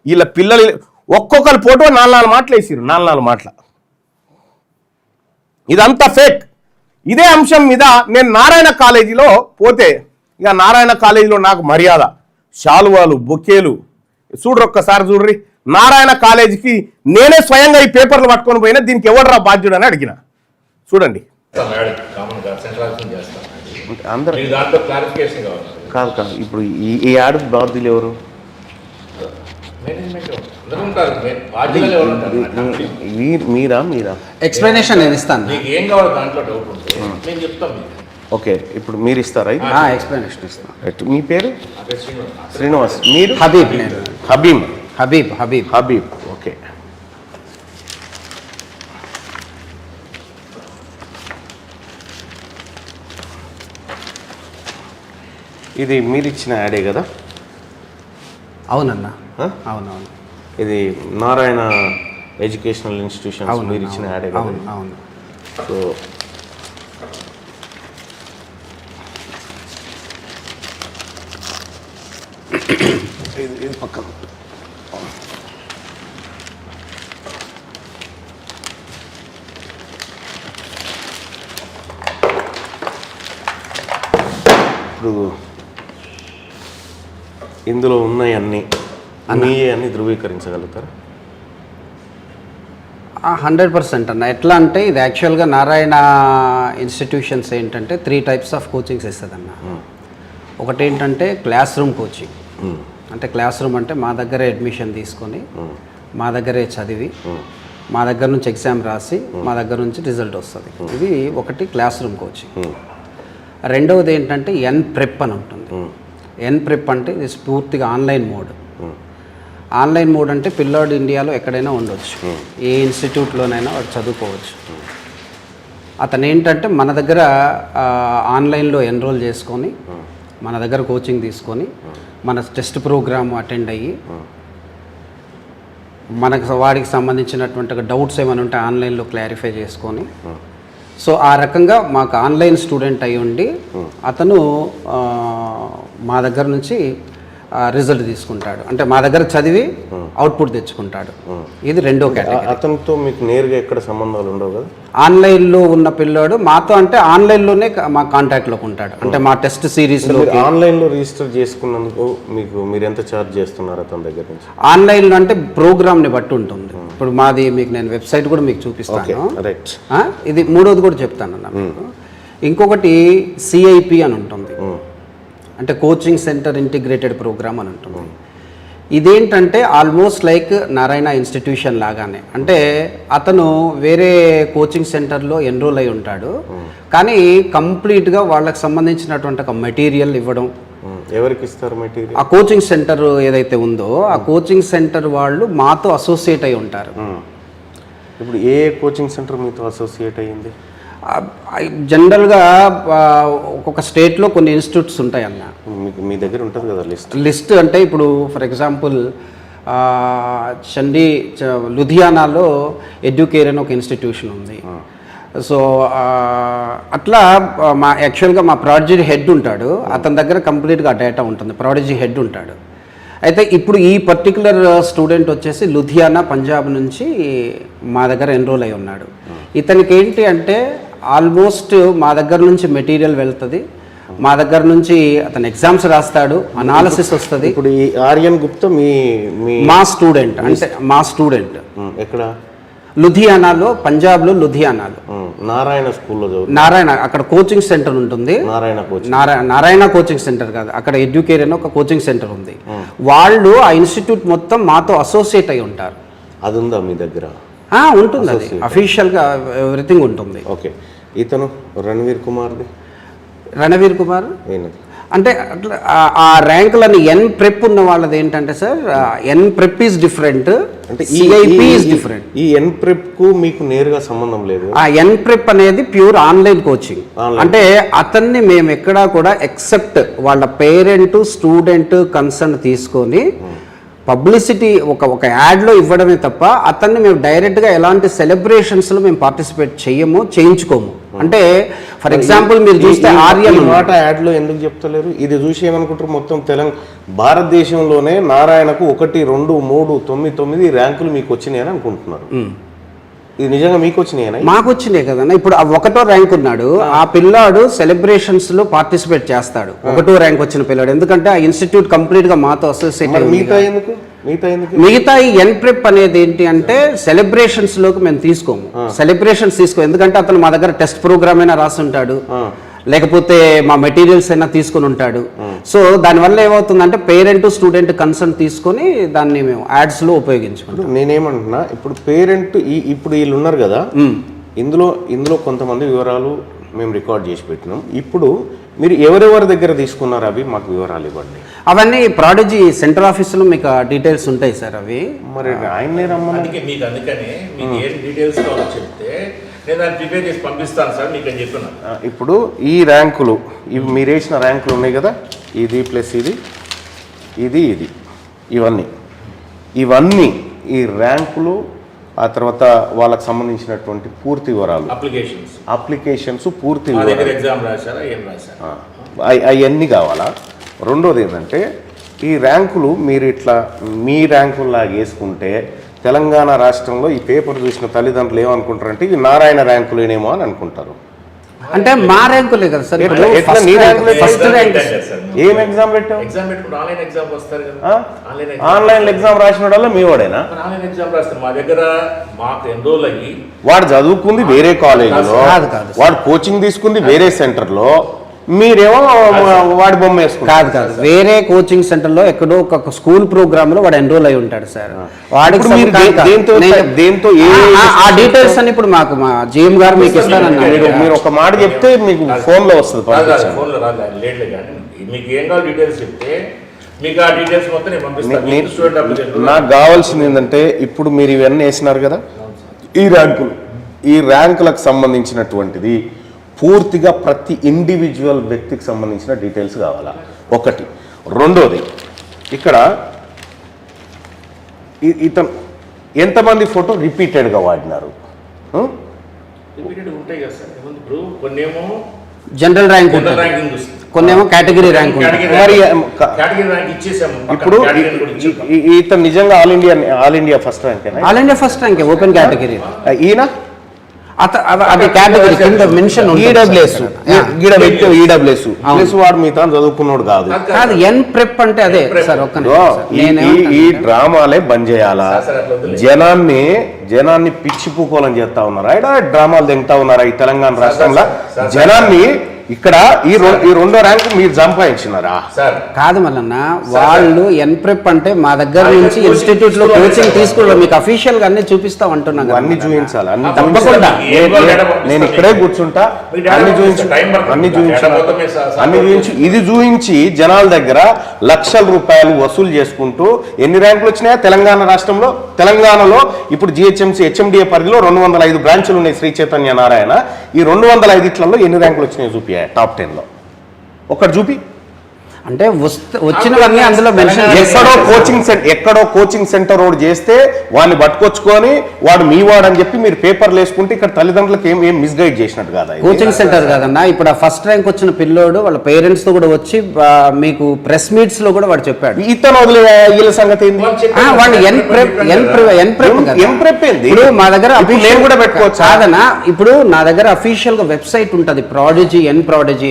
వీళ్ళ పిల్లలు ఒక్కొక్కరు ఫోటో 4 మాటలు వేసిరు, 4 మాటలు. ఇదంతా ఫేక్. ఇదే అంశం మీద నేను నారాయణ కాలేజీలో పోతే, ఇక నారాయణ కాలేజీలో నాకు మర్యాద, శాలువాలు, బొకేలు ఒక్కసారి చూడ్రి. నారాయణ కాలేజీకి నేనే స్వయంగా ఈ పేపర్లు పట్టుకొని పోయినా, దీనికి ఎవడరా బాధ్యుడు అని అడిగిన. చూడండి. కాదు కాదు, ఇప్పుడు ఈ యాడ్ బాధ్యులు ఎవరు? మీరా? ఎక్స్ప్లెనేషన్ నేను ఇస్తాను. ఓకే, ఇప్పుడు మీరు ఇస్తారా? ఎక్స్ప్లెనేషన్ ఇస్తాను. మీ పేరు? శ్రీనివాస్. మీరు? హబీబ్. హబీబ్. ఓకే. ఇది మీరు ఇచ్చిన యాడే కదా? అవునన్నా, అవునవును. ఇది నారాయణ ఎడ్యుకేషనల్ ఇన్స్టిట్యూషన్ మీరు ఇచ్చిన యాడే కదా? అవును. సో ఇది పక్కన ఇప్పుడు ఇందులో ఉన్నాయన్నీ అన్నీ ధృవీకరించగలుగుతారా? 100% అన్న. ఎట్లా అంటే ఇది యాక్చువల్గా నారాయణ ఇన్స్టిట్యూషన్స్ ఏంటంటే 3 types ఆఫ్ కోచింగ్స్ ఇస్తుందన్న. ఒకటి ఏంటంటే క్లాస్ రూమ్ కోచింగ్. అంటే క్లాస్ రూమ్ అంటే మా దగ్గరే అడ్మిషన్ తీసుకొని, మా దగ్గరే చదివి, మా దగ్గర నుంచి ఎగ్జామ్ రాసి, మా దగ్గర నుంచి రిజల్ట్ వస్తుంది. ఇది ఒకటి క్లాస్ రూమ్ కోచింగ్. రెండవది ఏంటంటే ప్రెప్ అని ఉంటుంది. ప్రెప్ అంటే ఇది పూర్తిగా ఆన్లైన్ మోడ్. ఆన్లైన్ మోడ్ అంటే పిల్లాడు ఇండియాలో ఎక్కడైనా ఉండొచ్చు, ఏ ఇన్స్టిట్యూట్లోనైనా వాడు చదువుకోవచ్చు. అతను ఏంటంటే మన దగ్గర ఆన్లైన్లో ఎన్రోల్ చేసుకొని, మన దగ్గర కోచింగ్ తీసుకొని, మన టెస్ట్ ప్రోగ్రామ్ అటెండ్ అయ్యి, మనకు వాడికి సంబంధించినటువంటి డౌట్స్ ఏమైనా ఉంటే ఆన్లైన్లో క్లారిఫై చేసుకొని, సో ఆ రకంగా మాకు ఆన్లైన్ స్టూడెంట్ అయి ఉండి అతను మా దగ్గర నుంచి రిజల్ట్ తీసుకుంటాడు. అంటే మా దగ్గర చదివి అవుట్పుట్ తెచ్చుకుంటాడు. ఇది రెండో కేటగిరీ. అతనితో మీకు నేరుగా ఎక్కడ సంబంధాలు ఉండవు కదా? ఆన్లైన్లో ఉన్న పిల్లాడు మాతో అంటే ఆన్లైన్లోనే మా కాంటాక్ట్లోకి ఉంటాడు. అంటే మా టెస్ట్ సిరీస్లో ఆన్లైన్లో రిజిస్టర్ చేసుకున్నందుకు మీరు ఎంత ఛార్జ్ చేస్తున్నారు అతని దగ్గర నుంచి? ఆన్లైన్లో అంటే ప్రోగ్రామ్ని బట్టి ఉంటుంది. ఇప్పుడు మాది మీకు నేను వెబ్సైట్ కూడా మీకు చూపిస్తాను. ఇది మూడోది కూడా చెప్తాను అన్న మీకు. ఇంకొకటి సిఐపి అని ఉంటుంది, అంటే కోచింగ్ సెంటర్ ఇంటిగ్రేటెడ్ ప్రోగ్రామ్ అని ఉంటుంది. ఇదేంటంటే ఆల్మోస్ట్ లైక్ నారాయణ ఇన్స్టిట్యూషన్ లాగానే. అంటే అతను వేరే కోచింగ్ సెంటర్లో ఎన్రోల్ అయి ఉంటాడు, కానీ కంప్లీట్గా వాళ్ళకి సంబంధించినటువంటి ఒక మెటీరియల్ ఇవ్వడం. ఎవరికి ఇస్తారు మెటీరియల్? ఆ కోచింగ్ సెంటర్ ఏదైతే ఉందో ఆ కోచింగ్ సెంటర్ వాళ్ళు మాతో అసోసియేట్ అయి ఉంటారు. ఇప్పుడు ఏ కోచింగ్ సెంటర్ మీతో అసోసియేట్ అయ్యింది? జనరల్గా ఒక్కొక్క స్టేట్లో కొన్ని ఇన్స్టిట్యూట్స్ ఉంటాయి అన్న. మీ దగ్గర ఉంటుంది కదా లిస్ట్? అంటే ఇప్పుడు ఫర్ ఎగ్జాంపుల్ లుధియానాలో ఎడ్యుకేర్ అని ఒక ఇన్స్టిట్యూషన్ ఉంది. సో అట్లా యాక్చువల్గా మా ప్రాడజీ హెడ్ ఉంటాడు, అతని దగ్గర కంప్లీట్గా డేటా ఉంటుంది, ప్రాడజీ హెడ్ ఉంటాడు. అయితే ఇప్పుడు ఈ పర్టికులర్ స్టూడెంట్ వచ్చేసి లుధియానా పంజాబ్ నుంచి మా దగ్గర ఎన్రోల్ అయి ఉన్నాడు. ఇతనికి ఏంటి అంటే ఆల్మోస్ట్ మా దగ్గర నుంచి మెటీరియల్ వెళ్తుంది, మా దగ్గర నుంచి అతను ఎగ్జామ్స్ రాస్తాడు, అనాలిసిస్ వస్తుంది. ఇప్పుడు ఈ ఆర్యన్ గుప్తా మా స్టూడెంట్, అంటే మా స్టూడెంట్ ఎక్కడ? లుధియానాలో, పంజాబ్లో లుధియానాలో నారాయణ స్కూల్లో. నారాయణ అక్కడ కోచింగ్ సెంటర్ ఉంటుంది. నారాయణ కోచింగ్ సెంటర్ కాదు, అక్కడ ఎడ్యుకేర్ అని ఒక కోచింగ్ సెంటర్ ఉంది. వాళ్ళు ఆ ఇన్స్టిట్యూట్ మొత్తం మాతో అసోసియేట్ అయి ఉంటారు. అది ఉందా మీ దగ్గర? ఉంటుంది, అది అఫీషియల్గా ఎవ్రీథింగ్ ఉంటుంది. ఓకే. ఇతను రణవీర్ కుమార్ అంటే అట్లా ఆ ర్యాంకులని ప్రెప్ ఉన్న వాళ్ళది ఏంటంటే సార్, ప్రెప్ ఈజ్ డిఫరెంట్, అంటే సిఐపి ఈజ్ డిఫరెంట్. ఈ ప్రెప్ కు మీకు నేరుగా సంబంధం లేదు. ఆ ప్రెప్ అనేది ప్యూర్ ఆన్లైన్ కోచింగ్. అంటే అతన్ని మేము ఎక్కడా కూడా ఎక్సెప్ట్ వాళ్ళ పేరెంట్ స్టూడెంట్ కన్సర్న్ తీసుకొని పబ్లిసిటీ ఒక యాడ్లో ఇవ్వడమే తప్ప అతన్ని మేము డైరెక్ట్గా ఎలాంటి సెలబ్రేషన్స్లో మేము పార్టిసిపేట్ చేయించుకోము. అంటే ఫర్ ఎగ్జాంపుల్ మీరు చూస్తే ఆర్యన్ మాట యాడ్లో ఎందుకు చెప్తలేరు? ఇది చూసి ఏమనుకుంటారు, మొత్తం భారతదేశంలోనే నారాయణకు 1, 2, 3, 9 ర్యాంకులు మీకు వచ్చినాయి అని అనుకుంటున్నారు. ఇది నిజంగా మీకు వచ్చినాయనా? మాకు వచ్చినాయి కదన్నా. ఇప్పుడు ఆ 1వ ర్యాంక్ ఉన్నాడు, ఆ పిల్లాడు సెలబ్రేషన్స్ లో పార్టిసిపేట్ చేస్తాడు. 1వ ర్యాంక్ వచ్చిన పిల్లాడు, ఎందుకంటే ఆ ఇన్స్టిట్యూట్ కంప్లీట్ గా మాతో అసోసియేట్. మిగతా ఈ ఎన్ప్రెప్ అనేది ఏంటి అంటే సెలబ్రేషన్స్ లోకి మేము తీసుకోము. సెలబ్రేషన్స్ ఎందుకంటే అతను మా దగ్గర టెస్ట్ ప్రోగ్రామ్ అయినా రాసి ఉంటాడు, లేకపోతే మా మెటీరియల్స్ అయినా తీసుకుని ఉంటాడు. సో దానివల్ల ఏమవుతుందంటే పేరెంట్ స్టూడెంట్ కన్సర్న్ తీసుకొని దాన్ని మేము యాడ్స్ లో ఉపయోగించుకుంటాం. నేనేమంటున్నా, ఇప్పుడు పేరెంట్ ఇప్పుడు వీళ్ళు ఉన్నారు కదా, ఇందులో కొంతమంది వివరాలు మేము రికార్డ్ చేసి పెట్టినాం. ఇప్పుడు మీరు ఎవరెవరి దగ్గర తీసుకున్నారు అవి మాకు వివరాలు ఇవ్వండి. అవన్నీ ప్రాడజీ సెంట్రల్ ఆఫీసులో మీకు డీటెయిల్స్ ఉంటాయి సార్. అవి మరి ఆయన్నే రమ్మని అందుకని మీకు ఏం డీటెయిల్స్ కావాలో చెప్తే నేను దాన్ని ప్రిపేర్ చేసి పంపిస్తాను సార్ మీకు అని చెప్పిన. ఇప్పుడు ఈ ర్యాంకులు, ఇవి మీరు వేసిన ర్యాంకులు ఉన్నాయి కదా, ఇది ప్లస్ ఇది ఇవన్నీ ఈ ర్యాంకులు, ఆ తర్వాత వాళ్ళకి సంబంధించినటువంటి పూర్తి వివరాలు, అప్లికేషన్స్ పూర్తి అవన్నీ కావాలా. రెండోది ఏంటంటే ఈ ర్యాంకులు మీరు ఇట్లా మీ ర్యాంకుల్లాగా వేసుకుంటే తెలంగాణ రాష్ట్రంలో ఈ పేపర్ చూసిన తల్లిదండ్రులు ఏమనుకుంటారంటే ఇవి నారాయణ ర్యాంకులేనేమో అని అనుకుంటారు. అంటే మా ర్యాంకులే కదా సార్. ఫస్ట్ ర్యాంక్ ఏం ఎగ్జామ్ పెట్టావు? ఆన్లైన్ ఎగ్జామ్ రాసిన వాళ్ళ మీ వాడేనా? మా దగ్గర మాకు ఎన్రోల్ అయ్యి వాడు చదువుకుంది వేరే కాలేజీలో, వాడు కోచింగ్ తీసుకుంది వేరే సెంటర్లో, మీరేమో వాడి బొమ్మ వేసుకుంటారు. కాదు, వేరే కోచింగ్ సెంటర్ లో ఎక్కడో ఒక స్కూల్ ప్రోగ్రామ్ లో వాడు ఎన్రోల్ అయి ఉంటాడు సార్. వాడికి దేంతో ఆ డీటెయిల్స్ అని ఇప్పుడు మాకు మా జిఎం గారు మీకు ఇస్తానన్నారు. మీరు ఒక మాట చెప్తే మీకు ఫోన్ లో వస్తుంది. మీకు ఏం కావాలి డీటెయిల్స్ చెప్తే మీకు ఆ డీటెయిల్స్ మొత్తం నేను పంపిస్తాను. నాకు కావాల్సింది ఏంటంటే ఇప్పుడు మీరు ఇవన్నీ వేసినారు కదా, ఈ ర్యాంకులకు సంబంధించినటువంటిది పూర్తిగా ప్రతి ఇండివిజువల్ వ్యక్తికి సంబంధించిన డీటెయిల్స్ కావాలా ఒకటి. రెండోది ఇక్కడ ఇతను ఎంతమంది ఫోటో రిపీటెడ్గా వాడినారు? ఉంటాయి కదా సార్. ఇప్పుడు కొన్నేమో జనరల్ ర్యాంక్, కొన్నేమో కేటగిరీ ర్యాంక్. మరి కేటగిరీ ర్యాంక్ ఇచ్చేసాము. ఇప్పుడు ఇతను నిజంగా all India first rank? All India first rank open category. ఈయన అది కేటగిరీ కింద మెన్షన్ ఈడబ్ల్యూఎస్ వాడు మిగతా చదువుకున్నాడు కాదు. ఎన్ ప్రెప్ అంటే అదే సార్. ఈ డ్రామాలే బంద్ చేయాలా? జనాన్ని పిచ్చి పూకోలని చేస్తా ఉన్నారా? ఇక్కడ డ్రామాలు తింటా ఉన్నారా ఈ తెలంగాణ రాష్ట్రంలో? జనాన్ని ఇక్కడ ఈ 2వ ర్యాంకు మీరు సంపాదించినారా? కాదు మల్లన్న, వాళ్ళు ఎన్ప్రెప్ అంటే మా దగ్గర నుంచి ఇన్స్టిట్యూట్ లో కోచింగ్ తీసుకున్నాం. మీకు అఫీషియల్ గా అన్ని చూపిస్తాం అంటున్నాను. అన్ని చూపించాలి, అన్ని తప్పకుండా. నేను ఇక్కడే కూర్చుంటా, అన్ని చూపించు. ఇది చూపించి జనాల దగ్గర లక్షల రూపాయలు వసూలు చేసుకుంటూ ఎన్ని ర్యాంకులు వచ్చినాయా తెలంగాణ రాష్ట్రంలో? తెలంగాణలో ఇప్పుడు జిహెచ్ఎంసీ హెచ్ఎండిఏ పరిధిలో 205 బ్రాంచులు ఉన్నాయి శ్రీ చైతన్య నారాయణ. ఈ 205 ఎన్ని ర్యాంకులు వచ్చినాయి చూపి టాప్ 10 లో ఒకటి చూపి. అంటే వచ్చినవన్నీ అందులో మెన్షన్. ఎక్కడో కోచింగ్ సెంటర్ రోడ్ చేస్తే వాడిని పట్టుకొచ్చుకొని వాడు మీ వాడని చెప్పి మీరు పేపర్లు వేసుకుంటే ఇక్కడ తల్లిదండ్రులకు ఏం మిస్గైడ్ చేసినట్టు కాదా? కోచింగ్ సెంటర్ కాదన్నా. ఇప్పుడు ఆ ఫస్ట్ ర్యాంక్ వచ్చిన పిల్లోడు వాళ్ళ పేరెంట్స్ తో కూడా వచ్చి మీకు ప్రెస్ మీట్స్ లో కూడా వాడు చెప్పాడు. ఇతను వీళ్ళ సంగతి వాళ్ళు ఇప్పుడు మా దగ్గర నేను కూడా పెట్టుకోవచ్చు కాదన్నా. ఇప్పుడు నా దగ్గర అఫీషియల్ గా వెబ్సైట్ ఉంటుంది, ప్రాడజీ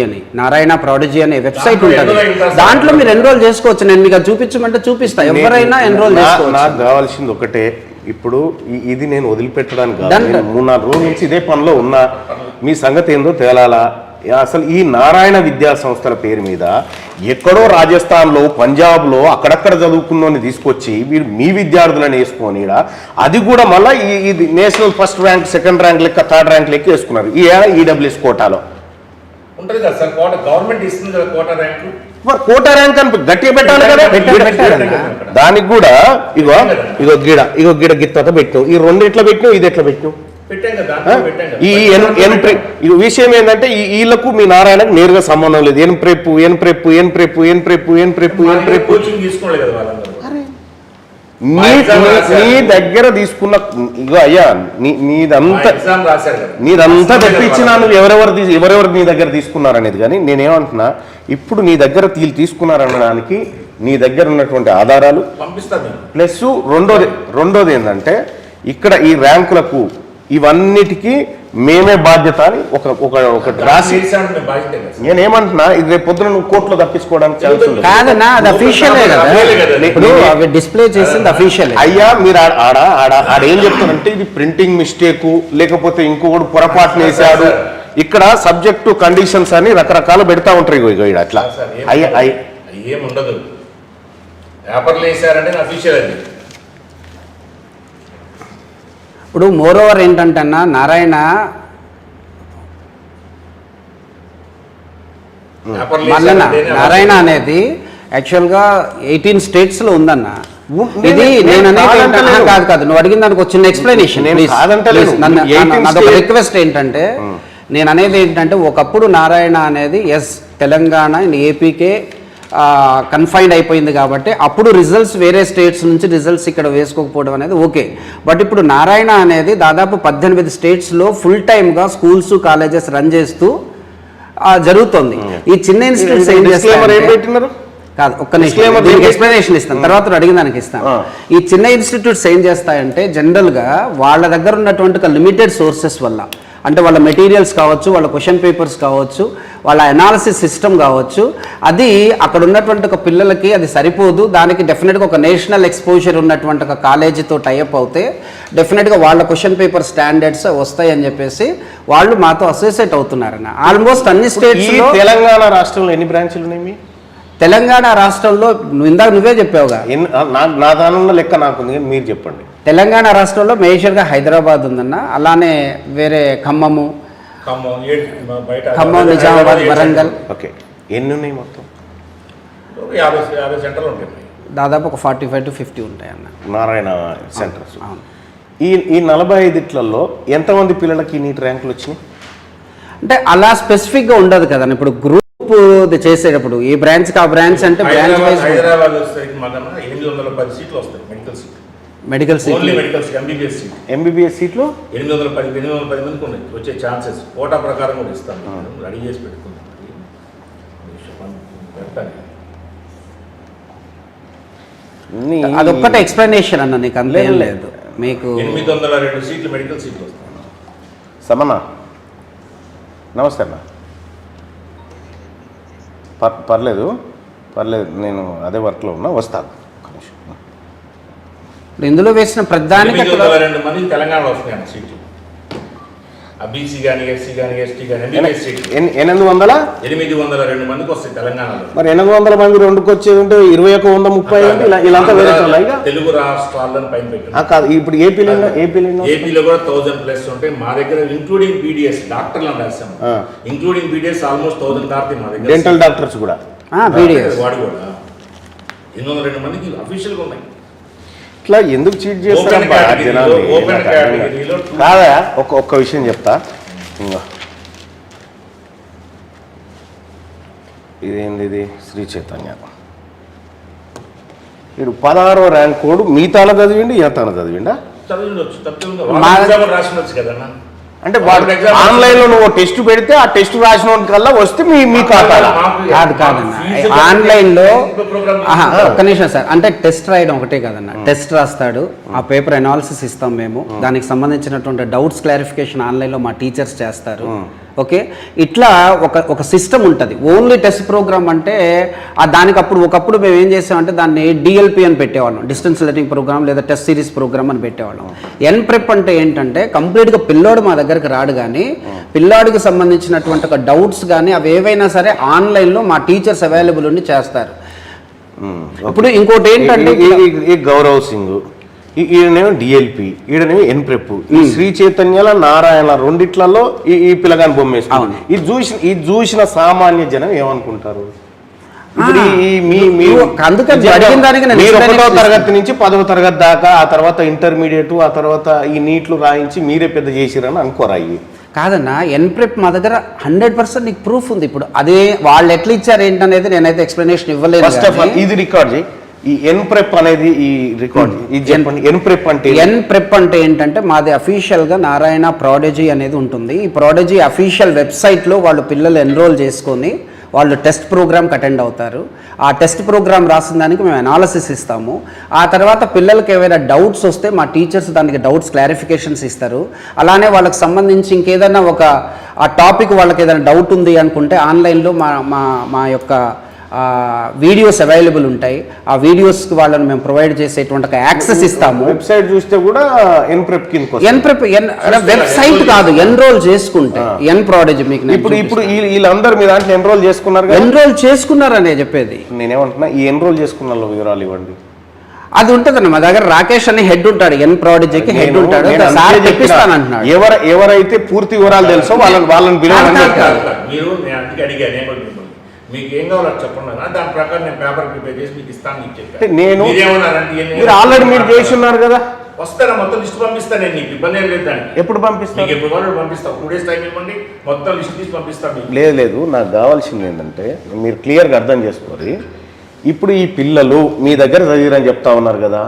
అని, నారాయణ ప్రాడజీ అనే వెబ్సైట్ ఉంటుంది. దాంట్లో మీరు ఎన్రోల్ చేసుకోవచ్చు. నేను మీకు చూపించమంటే చూపిస్తా, ఎవరైనా ఎన్రోల్ చేసుకోవచ్చు. నాకు కావాల్సింది ఒకటే, ఇప్పుడు ఇది నేను వదిలిపెట్టడానికి కాదు. 3-4 రోజుల నుంచి ఇదే పనిలో ఉన్నా. మీ సంగతి ఏందో తేలాలా? అసలు ఈ నారాయణ విద్యా సంస్థల పేరు మీద ఎక్కడో రాజస్థాన్లో, పంజాబ్లో అక్కడక్కడ చదువుకున్నోని తీసుకొచ్చి మీరు మీ విద్యార్థులను వేసుకొని అది కూడా మళ్ళీ ఇది national first rank, second rank లెక్క, థర్డ్ ర్యాంక్ లెక్క వేసుకున్నారు ఈ ఈడబ్ల్యూఎస్ కోటాలో. ఉంటుంది కదా సార్, గవర్నమెంట్ ఇస్తుంది కదా కోటా ర్యాంకు. కోటా ర్యాంక్ అని గట్టిగా పెట్టాలి కదా. దానికి కూడా ఇగో గిడ గిత్త పెట్టినావు, ఈ 2 ఎట్లా పెట్టినావు, ఇది ఎట్లా పెట్టినావు? ఈ విషయం ఏంటంటే వీళ్ళకు మీ నారాయణకు నేరుగా సంబంధం లేదు. ఎన్ ప్రెప్. నీ దగ్గర తీసుకున్న ఇగో అయ్యా నీదంతా ఎగ్జామ్ రాశారు కదా, నీదంతా తెప్పించినా నువ్వు ఎవరెవరు నీ దగ్గర తీసుకున్నారనేది, కానీ నేనేమంటున్నా ఇప్పుడు నీ దగ్గర తీసుకున్నారనడానికి నీ దగ్గర ఉన్నటువంటి ఆధారాలు పంపిస్తాను. ప్లస్ రెండోది ఏంటంటే ఇక్కడ ఈ ర్యాంకులకు ఇవన్నిటికీ మేమే బాధ్యత అని ఒక రాసి నేనేమంటున్నా, ఇది రేపు పొద్దున నువ్వు కోర్టులో తప్పించుకోవడానికి ఛాన్స్ ఉంది. కాదన్నా, అది అఫీషియలే కదా, ఇప్పుడు అవి డిస్ప్లే చేసింది అఫీషియల్. అయ్యా మీరు ఆడ ఏం చెప్తారంటే ఇది ప్రింటింగ్ మిస్టేక్ లేకపోతే ఇంకొకటి పొరపాటున వేసాడు, ఇక్కడ సబ్జెక్టు కండిషన్స్ అని రకరకాలు పెడతా ఉంటారు. ఇగో అట్లా ఏముండదు, పేపర్లు వేసారంటే అఫీషియల్ అది. ఇప్పుడు మోర్ ఓవర్ ఏంటంటే అన్న, నారాయణ అనేది యాక్చువల్గా 18 స్టేట్స్లో ఉందన్న. ఇది నేను అనేది కాదు, నువ్వు అడిగిన దానికి ఒక చిన్న ఎక్స్ప్లెనేషన్. నాదొక రిక్వెస్ట్ ఏంటంటే, నేను అనేది ఏంటంటే, ఒకప్పుడు నారాయణ అనేది తెలంగాణ అండ్ ఏపీకే కన్ఫైన్డ్ అయిపోయింది కాబట్టి అప్పుడు రిజల్ట్స్ వేరే స్టేట్స్ నుంచి రిజల్ట్స్ ఇక్కడ వేసుకోకపోవడం అనేది ఓకే. బట్ ఇప్పుడు నారాయణ అనేది దాదాపు 18 స్టేట్స్లో ఫుల్ టైమ్గా స్కూల్స్ కాలేజెస్ రన్ చేస్తూ జరుగుతుంది. ఈ చిన్న ఇన్స్టిట్యూట్స్ ఏం చేస్తారు కాదు, ఒక్క నిమిషం ఎక్స్ప్లెనేషన్ ఇస్తాను, తర్వాత అడిగిన దానికి ఇస్తాను. ఈ చిన్న ఇన్స్టిట్యూట్స్ ఏం చేస్తాయంటే జనరల్గా వాళ్ళ దగ్గర ఉన్నటువంటి లిమిటెడ్ సోర్సెస్ వల్ల, అంటే వాళ్ళ మెటీరియల్స్ కావచ్చు, వాళ్ళ క్వశ్చన్ పేపర్స్ కావచ్చు, వాళ్ళ అనాలిసిస్ సిస్టమ్ కావచ్చు, అది అక్కడ ఉన్నటువంటి ఒక పిల్లలకి అది సరిపోదు. దానికి డెఫినెట్గా ఒక నేషనల్ ఎక్స్పోజర్ ఉన్నటువంటి ఒక కాలేజీతో టైఅప్ అవుతే డెఫినెట్గా వాళ్ళ క్వశ్చన్ పేపర్ స్టాండర్డ్స్ వస్తాయని చెప్పేసి వాళ్ళు మాతో అసోసియేట్ అవుతున్నారన్న. ఆల్మోస్ట్ అన్ని స్టేట్స్లో. తెలంగాణ రాష్ట్రంలో ఎన్ని బ్రాంచ్లు ఉన్నాయి? తెలంగాణ రాష్ట్రంలో ఇందాక నువ్వే చెప్పావుగా, నా దానిలో లెక్క నాకుంది, మీరు చెప్పండి. తెలంగాణ రాష్ట్రంలో మేజర్గా హైదరాబాద్ ఉందన్న, అలానే వేరే ఖమ్మం, నిజామాబాద్, వరంగల్. ఓకే, ఎన్ని ఉన్నాయి మొత్తం? 50 సెంటర్లు ఉంటాయి, దాదాపు ఒక 45 to 50 ఉంటాయి అన్న నారాయణ సెంటర్స్. ఈ 45లలో ఎంతమంది పిల్లలకి నీట్ ర్యాంకులు వచ్చినాయి? అంటే అలా స్పెసిఫిక్గా ఉండదు కదా. ఇప్పుడు గ్రూప్ చేసేటప్పుడు ఈ బ్రాంచ్కి ఆ బ్రాంచ్ అంటే బ్రాంచ్ వైజ్. హైదరాబాద్ 810 సీట్లు వస్తాయి మెడికల్ సీట్, ఎంబీబీఎస్ సీట్లు 810 మందికి ఉన్నాయి వచ్చే ఛాన్సెస్. కోటా ప్రకారం కూడా ఇస్తాం, రెడీ చేసి పెట్టుకున్నాం. అదొక్కటే ఎక్స్ప్లెనేషన్ అన్న, నీకు అంతేం లేదు. మీకు 802 సీట్లు మెడికల్ సీట్లు వస్తాయి. సమన్నా నమస్తే అన్న. పర్లేదు నేను అదే వర్క్లో ఉన్నా, వస్తాను. ఇందులో వేసిన ప్రధానికి 802 మంది తెలంగాణలో వస్తున్నాయి సీట్లు. బీసీ కానీ, ఎస్సీ కానీ, ఎస్టీ కానీ, ఎంబీబీఎస్ సీట్లు 802 మందికి వస్తాయి తెలంగాణలో. మరి 800 మంది రెండుకి వచ్చేది ఉంటే 2130 ఇలాంతా వేరే తెలుగు రాష్ట్రాలను పైన పెట్టారు. కాదు, ఇప్పుడు ఏపీలో కూడా 1000+ ఉంటాయి మా దగ్గర, ఇంక్లూడింగ్ బీడీఎస్ డాక్టర్లను రాసాము. ఇంక్లూడింగ్ బీడీఎస్ ఆల్మోస్ట్ 1000 దాటి మా దగ్గర. డెంటల్ డాక్టర్స్ కూడా వాడు కూడా 802 మందికి అఫీషియల్గా ఉన్నాయి. ఇట్లా ఎందుకు చీట్ చేస్తారు కాదా? ఒక్క విషయం చెప్తా. ఇంకా ఇదేంది శ్రీ చైతన్య, వీడు 16వ ర్యాంక్ కోడ్ మీ తాన చదివిండి, ఏ తాన చదివిండా? అంటే ఆన్లైన్ లో నువ్వు టెస్ట్ పెడితే ఆ టెస్ట్ రాసిన కల్లా వస్తే మీ ఖాతా కాదన్న. ఆన్లైన్ లో ఒక్క నిమిషం సార్, అంటే టెస్ట్ రాయడం ఒకటే కాదన్న. టెస్ట్ రాస్తాడు, ఆ పేపర్ అనాలిసిస్ ఇస్తాం మేము, దానికి సంబంధించినటువంటి డౌట్స్ క్లారిఫికేషన్ ఆన్లైన్లో మా టీచర్స్ చేస్తారు. ఓకే, ఇట్లా ఒక సిస్టమ్ ఉంటుంది. ఓన్లీ టెస్ట్ ప్రోగ్రామ్ అంటే దానికి ఒకప్పుడు మేము ఏం చేసామంటే దాన్ని డిఎల్పి అని పెట్టేవాళ్ళం, డిస్టెన్స్ లెర్నింగ్ ప్రోగ్రామ్ లేదా టెస్ట్ సిరీస్ ప్రోగ్రామ్ అని పెట్టేవాళ్ళం. ఎన్ప్రెప్ అంటే ఏంటంటే కంప్లీట్గా పిల్లోడు మా దగ్గరికి రాడు, కానీ పిల్లాడికి సంబంధించినటువంటి ఒక డౌట్స్ కానీ అవి ఏవైనా సరే ఆన్లైన్లో మా టీచర్స్ అవైలబుల్ ఉండి చేస్తారు. ఇప్పుడు ఇంకోటి ఏంటంటే ఈ గౌరవ్ సింగ్, ఈయనేమో డిఎల్పి, ఈడనేమో ఎన్ప్రెప్. ఈ శ్రీ చైతన్యాల నారాయణ రెండిట్లలో ఈ పిల్లగాని బొమ్మ వేసుకున్నాం. ఇది చూసిన సామాన్య జనం ఏమనుకుంటారు? ఇప్పుడు మీరు 1వ తరగతి నుంచి 10వ తరగతి దాకా, ఆ తర్వాత ఇంటర్మీడియట్, ఆ తర్వాత ఈ నీట్లు రాయించి మీరే పెద్ద చేసిరని అనుకోరాయి కాదన్న. ఎన్ప్రెప్ మా దగ్గర 100% నీకు ప్రూఫ్ ఉంది. ఇప్పుడు అదే వాళ్ళు ఎట్లా ఇచ్చారు ఏంటనేది నేనైతే ఎక్స్ప్లెనేషన్ ఇవ్వలేదు. ఫస్ట్ ఆఫ్ ఆల్ ఇది రికార్డ్ చేయి. ఈ ఎన్ప్రెప్ అనేది ఈ రికార్డ్ ఇది చెప్పండి. ఎన్ప్రెప్ అంటే ఎన్ప్రెప్ అంటే ఏంటంటే మాది అఫీషియల్గా నారాయణ ప్రాడజీ అనేది ఉంటుంది. ఈ ప్రాడజీ అఫీషియల్ వెబ్సైట్లో వాళ్ళు పిల్లలు ఎన్రోల్ చేసుకొని వాళ్ళు టెస్ట్ ప్రోగ్రామ్కి అటెండ్ అవుతారు. ఆ టెస్ట్ ప్రోగ్రామ్ రాసిన దానికి మేము అనాలిసిస్ ఇస్తాము. ఆ తర్వాత పిల్లలకి ఏవైనా డౌట్స్ వస్తే మా టీచర్స్ దానికి డౌట్స్ క్లారిఫికేషన్స్ ఇస్తారు. అలానే వాళ్ళకి సంబంధించి ఇంకేదైనా ఆ టాపిక్ వాళ్ళకి ఏదైనా డౌట్ ఉంది అనుకుంటే ఆన్లైన్లో మా యొక్క వీడియోస్ అవైలబుల్ ఉంటాయి. ఆ వీడియోస్కి వాళ్ళని మేము ప్రొవైడ్ చేసేటువంటి ఒక యాక్సెస్ ఇస్తాము. వెబ్సైట్ చూస్తే కూడా ఎన్ప్రెప్ కింద ఎన్ప్రెప్ వెబ్సైట్ కాదు, ఎన్రోల్ చేసుకుంటే ఎన్ ప్రాడజీ మీకు ఇప్పుడు వీళ్ళందరూ మీ దాంట్లో ఎన్రోల్ చేసుకున్నారు కదా? ఎన్రోల్ చేసుకున్నారనే చెప్పేది. నేనేమంటున్నా, ఈ ఎన్రోల్ చేసుకున్న వాళ్ళ వివరాలు ఇవ్వండి. అది ఉంటుందన్న మా దగ్గర. రాకేష్ అని హెడ్ ఉంటాడు, ఎన్ ప్రాడజీకి హెడ్ ఉంటాడు. సార్ తెప్పిస్తానంటున్నాడు. ఎవరైతే పూర్తి వివరాలు తెలుసో వాళ్ళని పిలవాలని చెప్తారు. మీరు నేను అందుకే అడిగాను, మీకు ఏం కావాలో చెప్పండి అన్న, దాని ప్రకారం నేను పేపర్ ప్రిపేర్ చేసి మీకు ఇస్తాను మీకు చెప్పాను. నేను మీరేమన్నారంటే మీరు ఆల్రెడీ మీరు చేసి ఉన్నారు కదా, వస్తారా మొత్తం లిస్ట్ పంపిస్తాను నేను, నీకు ఇబ్బంది ఏం లేదు. దానికి ఎప్పుడు పంపిస్తాను? మీకు ఎప్పుడు కావాలో పంపిస్తాను. 2 days టైం ఇవ్వండి, మొత్తం లిస్ట్ తీసి పంపిస్తాను. లేదు నాకు కావాల్సింది ఏంటంటే మీరు క్లియర్గా అర్థం చేసుకోవాలి. ఇప్పుడు ఈ పిల్లలు మీ దగ్గర చదివిరని చెప్తా ఉన్నారు కదా,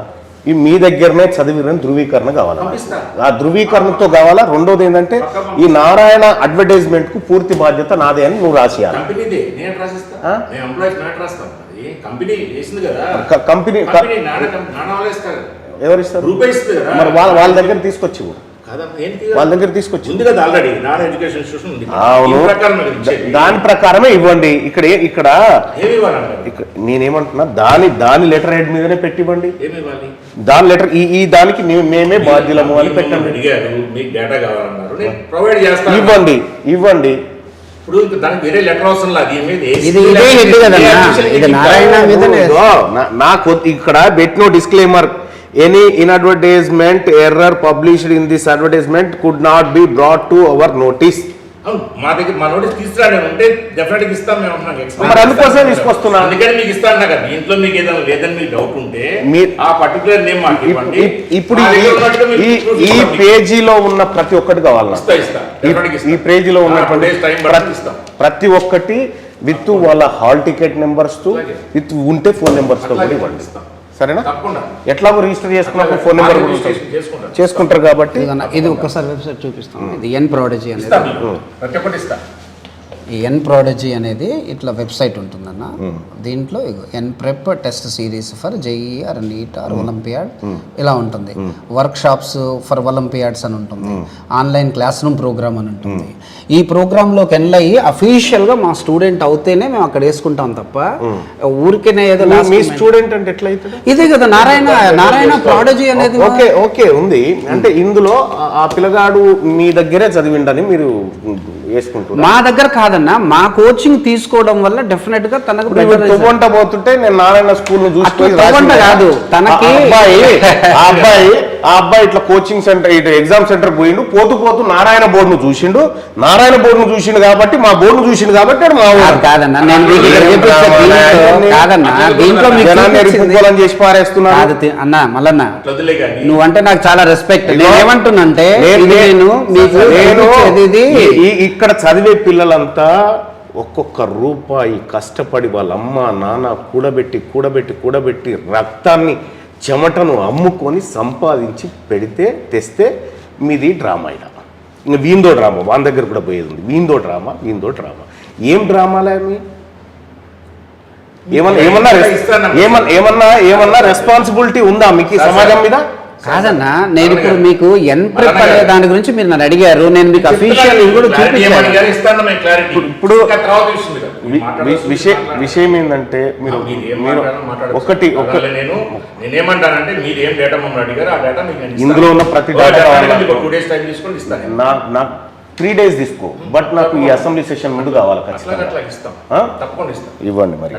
ఈ మీ దగ్గరనే చదివిరని ధృవీకరణ కావాలా? ఆ ధృవీకరణతో కావాలా? రెండోది ఏంటంటే ఈ నారాయణ అడ్వర్టైజ్మెంట్ కు పూర్తి బాధ్యత నాదే అని నువ్వు రాసియాలి. ఎవరిస్తారు? మరి వాళ్ళ దగ్గర తీసుకొచ్చి దాని ప్రకారమే ఇవ్వండి. ఇక్కడ నేనేమంటున్నా, దాని లెటర్ హెడ్ మీదనే పెట్టివ్వండి. దాని లెటర్ ఈ దానికి మేమే బాధ్యులము అని పెట్టండి. ఇవ్వండి. నాకు ఇక్కడ పెట్టిన disclaimer, any inadvertisement error published in this advertisement could not be brought to our notice. మా దగ్గర మా నోటీస్ తీసుకురాని ఉంటే డెఫినెట్ గా ఇస్తాం మేము. మరి అందుకోసం తీసుకొస్తున్నా. అందుకని మీకు ఇస్తాను కదా. దీంట్లో మీకు ఏదైనా లేదని మీకు డౌట్ ఉంటే ఆ పర్టికులర్ నేమ్ మాకు ఇవ్వండి. ఇప్పుడు ఈ పేజీలో ఉన్న ప్రతి ఒక్కటి కావాలా? ఈ పేజీలో ఉన్నటువంటి ప్రతి ఒక్కటి విత్ వాళ్ళ హాల్ టికెట్ నెంబర్స్ తో, విత్ ఉంటే ఫోన్ నెంబర్స్ తో కూడా ఇవ్వండి. సరేనా? ఎట్లాగో రిజిస్టర్ చేసుకున్నప్పుడు ఫోన్ నెంబర్ చేసుకుంటారు కాబట్టి ఇది ఒక్కసారి వెబ్సైట్ చూపిస్తాం. ఇది ఎన్ ప్రాడజీ అనేది. ఈ ఎన్ ప్రాడజీ అనేది ఇట్లా వెబ్సైట్ ఉంటుందన్న. దీంట్లో N prep test series for JER, NEET or Olympiad ఇలా ఉంటుంది. వర్క్ షాప్స్ ఫర్ ఒలింపియాడ్స్ అని ఉంటుంది. ఆన్లైన్ క్లాస్ రూమ్ ప్రోగ్రామ్ అని ఉంటుంది. ఈ ప్రోగ్రాంలోకి ఎన్లయ్యి అఫీషియల్గా మా స్టూడెంట్ అవుతేనే మేము అక్కడ వేసుకుంటాం తప్ప ఊరికేనే ఏదో మీ స్టూడెంట్ అంటే ఎట్లా అవుతుంది? ఇదే కదా నారాయణ ప్రాడజీ అనేది. ఓకే ఉంది. అంటే ఇందులో ఆ పిల్లగాడు మీ దగ్గరే చదివిండని మీరు వేసుకుంటున్నారు. మా దగ్గర కాదన్నా, మా కోచింగ్ తీసుకోవడం వల్ల డెఫినెట్ గా తనకు పోతుంటే నేను నారాయణ స్కూల్ ను చూసుకొని కాదు, తనకి ఆ అబ్బాయి ఇట్లా కోచింగ్ సెంటర్ ఇట్లా ఎగ్జామ్ సెంటర్ పోయిండు. పోతూ నారాయణ బోర్డు ను చూసిండు. నారాయణ బోర్డు ను చూసిండు కాబట్టి మా బోర్డు చూసిండు కాబట్టి కాదన్నా, నేను దీంట్లో చేసి పారేస్తున్నా అన్న. మల్లన్న, నువ్వంటే నాకు చాలా రెస్పెక్ట్. నేనేమంటున్నంటే ఇక్కడ చదివే పిల్లలంతా ఒక్కొక్క రూపాయి కష్టపడి వాళ్ళ అమ్మ నాన్న కూడబెట్టి రక్తాన్ని చెమటను అమ్ముకొని సంపాదించి తెస్తే మీది డ్రామా. ఇంకా వీందో డ్రామా వాళ్ళ దగ్గర కూడా పోయేది ఉంది. వీందో డ్రామా. ఏం డ్రామాలే మీ? ఏమన్నా రెస్పాన్సిబిలిటీ ఉందా మీకు సమాజం మీద? కాదన్నా, నేను ఇప్పుడు మీకు ఎన్ ప్రెప్ అనే దాని గురించి మీరు నన్ను అడిగారు. నేను మీకు అఫీషియల్ కూడా చూపించాను. ఇప్పుడు విషయం ఏంటంటే మీరు నేనేమంటానంటే మీరు ఏం డేటా మమ్మల్ని అడిగారు, ఆ డేటా ఇందులో ఉన్న ప్రతి డేటా 2 days టైం తీసుకొని ఇస్తాను. నాకు 3 days తీసుకో, బట్ నాకు ఈ అసెంబ్లీ సెషన్ ముందు కావాలి. తప్పకుండా ఇస్తాం. ఇవ్వండి మరి.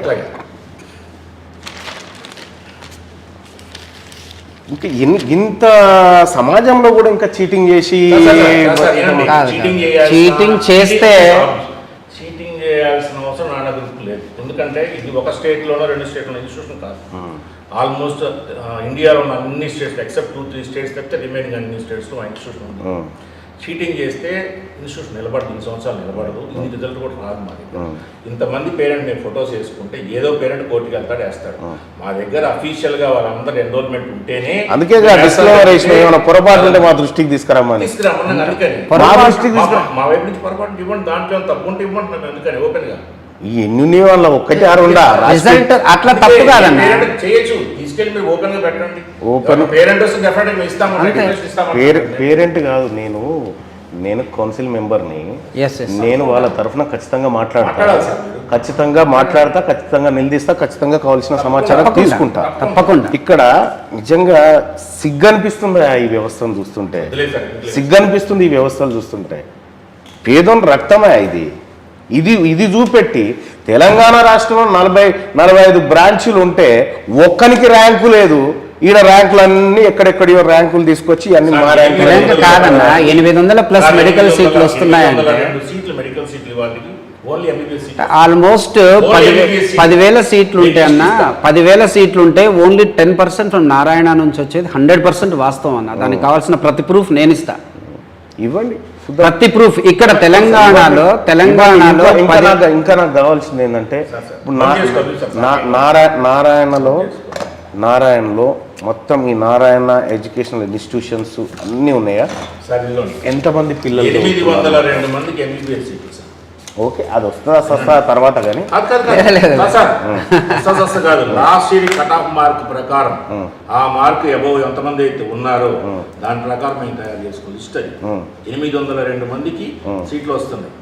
ఇంకా ఇంత సమాజంలో కూడా ఇంకా చీటింగ్ చేసి చీటింగ్ చేస్తే చీటింగ్ చేయాల్సిన అవసరం నా దగ్గర లేదు. ఎందుకంటే ఇది ఒక స్టేట్లోనో 2 స్టేట్లోనో ఇన్స్టిట్యూషన్ కాదు. ఆల్మోస్ట్ ఇండియాలో ఉన్న అన్ని స్టేట్స్ ఎక్సెప్ట్ 2-3 స్టేట్స్ తప్పితే రిమైనింగ్ అన్ని స్టేట్స్లో ఇన్స్టిట్యూషన్ ఉంది. చీటింగ్ చేస్తే ఇన్స్టిట్యూషన్ నిలబడదు, 2 సంవత్సరాలు నిలబడదు, ఇది రిజల్ట్ కూడా రాదు మా దగ్గర. ఇంతమంది పేరెంట్ మేము ఫొటోస్ వేసుకుంటే ఏదో పేరెంట్ కోర్టుకి వెళ్తాడు, వేస్తాడు. మా దగ్గర అఫీషియల్గా వాళ్ళందరూ ఎన్రోల్మెంట్ ఉంటేనే, అందుకే పొరపాటు ఉంటే మా దృష్టికి తీసుకురమ్మని. తీసుకురమ్మన్నాను. అందుకని మా వైపు నుంచి పొరపాటు ఇవ్వండి, దాంట్లో తప్పు ఉంటే ఇవ్వండి. అందుకని ఓపెన్గా ఈ ఎన్ని వాళ్ళ ఒక్కటి ఆరు ఉండా రిజల్ట్ అట్లా తప్పు కాదన్న. చేయొచ్చు, తీసుకెళ్ళి మీరు ఓపెన్ గా పెట్టండి. ఓపెన్ పేరెంట్ వస్తే డెఫినెట్గా ఇస్తాము. పేరెంట్ కాదు, నేను కౌన్సిల్ మెంబర్ని. నేను వాళ్ళ తరఫున ఖచ్చితంగా ఖచ్చితంగా మాట్లాడతా, ఖచ్చితంగా నిలదీస్తా, ఖచ్చితంగా కావాల్సిన సమాచారం తీసుకుంటా తప్పకుండా. ఇక్కడ నిజంగా సిగ్గనిపిస్తుంది ఈ వ్యవస్థను చూస్తుంటే, సిగ్గనిపిస్తుంది ఈ వ్యవస్థలు చూస్తుంటే. పేదోని రక్తమే ఇది చూపెట్టి తెలంగాణ రాష్ట్రంలో 40-45 బ్రాంచీలు ఉంటే ఒక్కనికి ర్యాంకు లేదు. ఈడ ర్యాంకులన్నీ ఎక్కడెక్కడియో ర్యాంకులు తీసుకొచ్చి అన్ని మా ర్యాంకులు కాదన్నా. 800+ మెడికల్ సీట్లు వస్తున్నాయంటే ఆల్మోస్ట్ 10,000 సీట్లు ఉంటే అన్న, 10,000 సీట్లు ఉంటే ఓన్లీ 10% నారాయణ నుంచి వచ్చేది 100% వాస్తవం అన్న. దానికి కావాల్సిన ప్రతి ప్రూఫ్ నేను ఇస్తా, ఇవ్వండి ప్రతి ప్రూఫ్. ఇక్కడ తెలంగాణలో ఇంకా నాకు కావాల్సింది ఏంటంటే, ఇప్పుడు నారాయణలో మొత్తం ఈ నారాయణ ఎడ్యుకేషనల్ ఇన్స్టిట్యూషన్స్ అన్నీ ఉన్నాయా? ఎంతమంది పిల్లలు? 802 మందికి MBBS సీట్లు. ఓకే, అది వస్తుందా తర్వాత కానీ కాదు. Last year cut off mark ప్రకారం ఆ మార్క్ అబౌవ్ ఎంతమంది అయితే ఉన్నారో దాని ప్రకారం మేము తయారు చేసుకోవాలి లిస్ట్. అది 802 మందికి సీట్లు వస్తున్నాయి.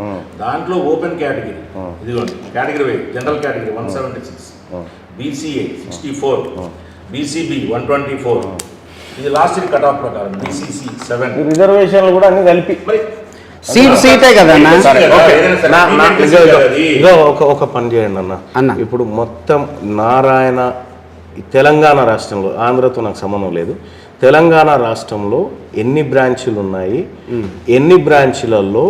దాంట్లో ఓపెన్ కేటగిరీ ఇదిగోండి, category wise general category 176, BCA 64, BCB 124. ఇది లాస్ట్ ఇయర్ కట్ ఆఫ్ ప్రకారం. BCC 7. రిజర్వేషన్లు కూడా అన్ని కలిపి మరి సీటే కదా ఒక పని చేయండి అన్న. ఇప్పుడు మొత్తం నారాయణ తెలంగాణ రాష్ట్రంలో, ఆంధ్రతో నాకు సంబంధం లేదు, తెలంగాణ రాష్ట్రంలో ఎన్ని బ్రాంచీలు ఉన్నాయి, ఎన్ని బ్రాంచీలలో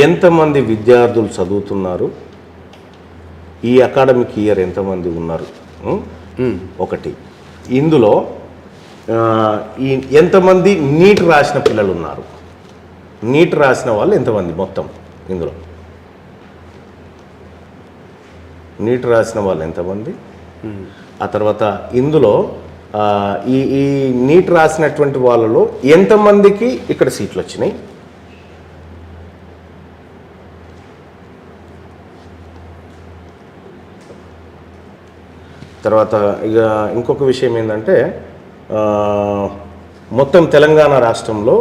ఎంతమంది విద్యార్థులు చదువుతున్నారు, ఈ అకాడమిక్ ఇయర్ ఎంతమంది ఉన్నారు ఒకటి. ఇందులో ఎంతమంది నీట్ రాసిన పిల్లలు ఉన్నారు, నీట్ రాసిన వాళ్ళు ఎంతమంది మొత్తం, ఇందులో నీట్ రాసిన వాళ్ళు ఎంతమంది, ఆ తర్వాత ఇందులో ఈ నీట్ రాసినటువంటి వాళ్ళలో ఎంతమందికి ఇక్కడ సీట్లు వచ్చినాయి, తర్వాత ఇక ఇంకొక విషయం ఏంటంటే, మొత్తం తెలంగాణ రాష్ట్రంలో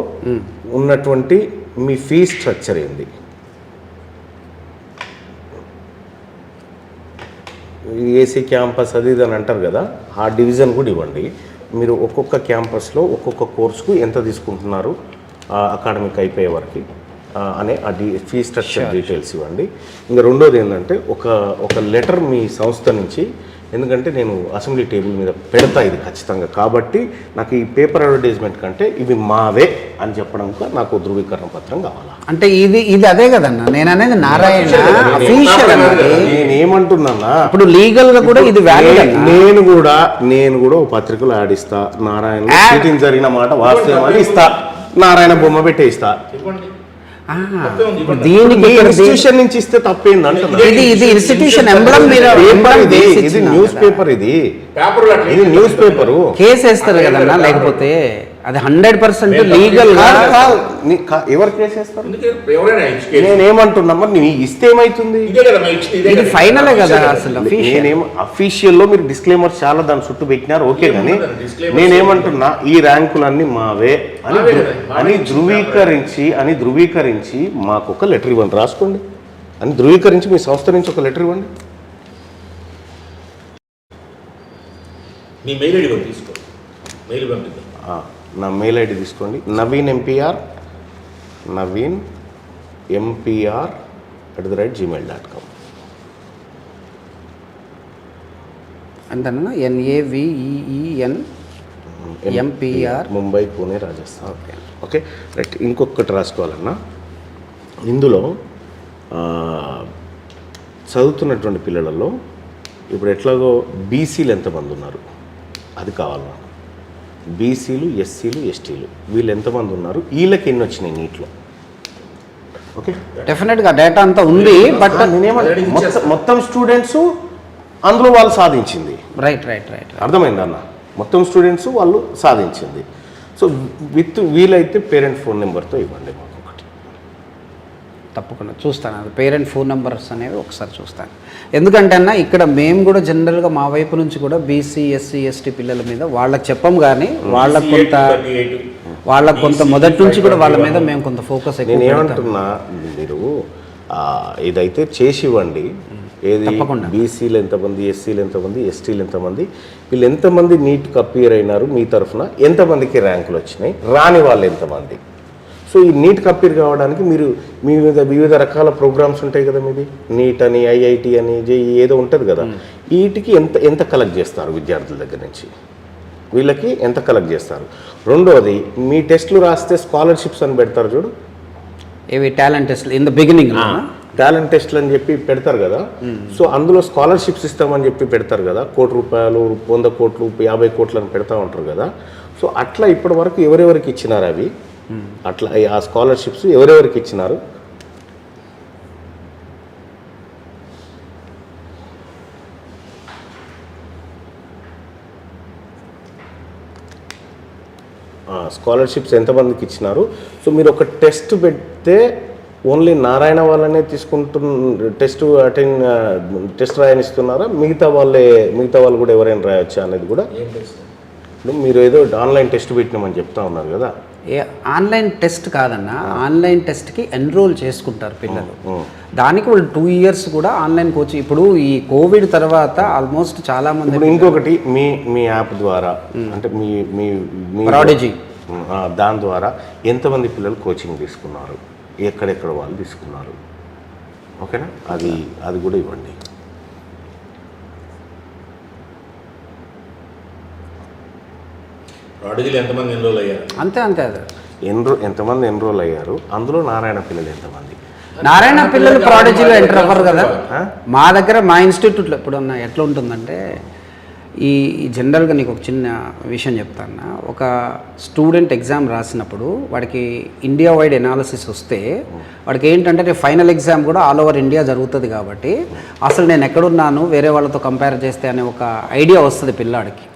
ఉన్నటువంటి మీ ఫీ స్ట్రక్చర్ ఏంది, ఏసీ క్యాంపస్ అది ఇది అని అంటారు కదా, ఆ డివిజన్ కూడా ఇవ్వండి. మీరు ఒక్కొక్క క్యాంపస్లో ఒక్కొక్క కోర్సుకు ఎంత తీసుకుంటున్నారు అకాడమిక్ అయిపోయే వరకు అనే ఆ ఫీ స్ట్రక్చర్ డీటెయిల్స్ ఇవ్వండి. ఇంకా రెండోది ఏంటంటే, ఒక లెటర్ మీ సంస్థ నుంచి, ఎందుకంటే నేను అసెంబ్లీ టేబుల్ మీద పెడతా ఇది ఖచ్చితంగా, కాబట్టి నాకు ఈ పేపర్ అడ్వర్టైజ్మెంట్ కంటే ఇవి మావే అని చెప్పడం నాకు ధృవీకరణ పత్రం కావాలా. అంటే ఇది అదే కదన్నా నేను అనేది. నారాయణ నేనేమంటున్నా, ఇప్పుడు లీగల్ గా కూడా ఇది వ్యాలిడ్. నేను కూడా ఒక పత్రికలో ఆడిస్తా, నారాయణ చీటింగ్ జరిగిన మాట వాస్తవమని ఇస్తా, నారాయణ బొమ్మ పెట్టే ఇస్తా. దీనికి ఇన్స్టిట్యూషన్ నుంచి ఇస్తే తప్పేందంటే, ఇది ఇన్స్టిట్యూషన్ ఎంబ్లమ్ మీద ఇది న్యూస్ పేపర్, ఇది న్యూస్ పేపరు. కేసు వేస్తారు కదన్నా, లేకపోతే అది 100% లీగల్ గా. ఎవరు కేసు వేస్తారు? నేనేమంటున్నా, మరి నీ ఇస్తే ఏమైతుంది? ఇది ఫైనలే కదా అసలు. నేనేమో అఫీషియల్లో మీరు డిస్క్లైమర్ చాలా దాని చుట్టూ పెట్టినారు, ఓకే, కానీ నేనేమంటున్నా ఈ ర్యాంకులన్నీ మావే అని ధృవీకరించి మాకు ఒక లెటర్ ఇవ్వండి, రాసుకోండి అని ధృవీకరించి మీ సంస్థ నుంచి ఒక లెటర్ ఇవ్వండి. మీ మెయిల్ ఐడి తీసుకో, మెయిల్ పంపిద్దాం. నా మెయిల్ ఐడి తీసుకోండి, naveenmpr@gmail.com. అంతేనా? NAVEENMPR Mumbai, Pune, Rajasthan. Okay right. ఇంకొకటి రాసుకోవాలన్నా, ఇందులో చదువుతున్నటువంటి పిల్లలలో ఇప్పుడు ఎట్లాగో బీసీలు ఎంతమంది ఉన్నారు అది కావాలి నాకు. బీసీలు, ఎస్సీలు, ఎస్టీలు వీళ్ళు ఎంతమంది ఉన్నారు, వీళ్ళకి ఎన్ని వచ్చినాయి నీట్లో, ఓకే, డెఫినెట్గా డేటా అంతా ఉంది, బట్ మొత్తం స్టూడెంట్స్ అందులో వాళ్ళు సాధించింది. రైట్ అర్థమైంది అన్న, మొత్తం స్టూడెంట్స్ వాళ్ళు సాధించింది. సో వీలైతే పేరెంట్ ఫోన్ నెంబర్తో ఇవ్వండి మాకు ఒకటి. తప్పకుండా చూస్తాను, అది పేరెంట్ ఫోన్ నెంబర్స్ అనేవి ఒకసారి చూస్తాను. ఎందుకంటే అన్న ఇక్కడ మేము కూడా జనరల్గా మా వైపు నుంచి కూడా బీసీ ఎస్సీ ఎస్టీ పిల్లల మీద వాళ్ళకి చెప్పం, కానీ వాళ్ళకు కొంత మొదటి నుంచి కూడా వాళ్ళ మీద మేము కొంత ఫోకస్ నేను ఏమంటున్నా, మీరు ఇదైతే చేసి ఇవ్వండి. ఏది బీసీలు ఎంతమంది, ఎస్సీలు ఎంతమంది, ఎస్టీలు ఎంతమంది, వీళ్ళు ఎంతమంది నీట్కి అపియర్ అయినారు, మీ తరఫున ఎంతమందికి ర్యాంకులు వచ్చినాయి, రాని వాళ్ళు ఎంతమంది. సో ఈ నీట్కి అపియర్ కావడానికి మీరు వివిధ రకాల ప్రోగ్రామ్స్ ఉంటాయి కదా, మీది నీట్ అని, ఐఐటి అని, జేఈ ఏదో ఉంటుంది కదా, వీటికి ఎంత కలెక్ట్ చేస్తారు విద్యార్థుల దగ్గర నుంచి, వీళ్ళకి ఎంత కలెక్ట్ చేస్తారు. రెండోది, మీ టెస్టులు రాస్తే స్కాలర్షిప్స్ అని పెడతారు చూడు, ఏవి talent test in the beginning talent టెస్ట్లు అని చెప్పి పెడతారు కదా. సో అందులో స్కాలర్షిప్స్ ఇస్తామని చెప్పి పెడతారు కదా, ₹1,00,00,000, 100 కోట్లు, 50 కోట్లు అని పెడతా ఉంటారు కదా. సో అట్లా ఇప్పటి వరకు ఎవరెవరికి ఇచ్చినారు అవి, అట్లా ఆ స్కాలర్షిప్స్ ఎవరెవరికి ఇచ్చినారు? స్కాలర్షిప్స్ ఎంతమందికి ఇచ్చినారు? సో మీరు ఒక టెస్ట్ పెడితే ఓన్లీ నారాయణ వాళ్ళనే టెస్ట్ రాయనిస్తున్నారా, మిగతా వాళ్ళు కూడా ఎవరైనా రాయొచ్చా అనేది కూడా? మీరు ఏదో ఆన్లైన్ టెస్ట్ పెట్టినామని చెప్తా ఉన్నారు కదా. ఆన్లైన్ టెస్ట్ కాదన్న, ఆన్లైన్ టెస్ట్కి ఎన్రోల్ చేసుకుంటారు పిల్లలు. దానికి వాళ్ళు 2 years కూడా ఆన్లైన్ కోచింగ్. ఇప్పుడు ఈ కోవిడ్ తర్వాత ఆల్మోస్ట్ చాలా మంది. ఇంకొకటి, మీ యాప్ ద్వారా అంటే మీ ప్రాడిజీ దాని ద్వారా ఎంతమంది పిల్లలు కోచింగ్ తీసుకున్నారు, ఎక్కడెక్కడ వాళ్ళు తీసుకున్నారు, ఓకేనా? అది కూడా ఇవ్వండి. ప్రాడిజీలు ఎంతమంది ఎన్రోల్ అయ్యారు? అంతే అదే ఎంతమంది ఎన్రోల్ అయ్యారు, అందులో నారాయణ పిల్లలు ఎంతమంది? నారాయణ పిల్లలు ప్రాడిజీలో ఎంటర్ అవ్వరు కదా. మా దగ్గర మా ఇన్స్టిట్యూట్లో ఎప్పుడన్నా ఎట్లా ఉంటుందంటే, ఈ జనరల్గా నీకు ఒక చిన్న విషయం చెప్తాను. ఒక స్టూడెంట్ ఎగ్జామ్ రాసినప్పుడు వాడికి ఇండియా వైడ్ ఎనాలిసిస్ వస్తే వాడికి ఏంటంటే ఫైనల్ ఎగ్జామ్ కూడా ఆల్ ఓవర్ ఇండియా జరుగుతుంది కాబట్టి అసలు నేను ఎక్కడున్నాను వేరే వాళ్ళతో కంపేర్ చేస్తే అనే ఒక ఐడియా వస్తుంది పిల్లాడికి.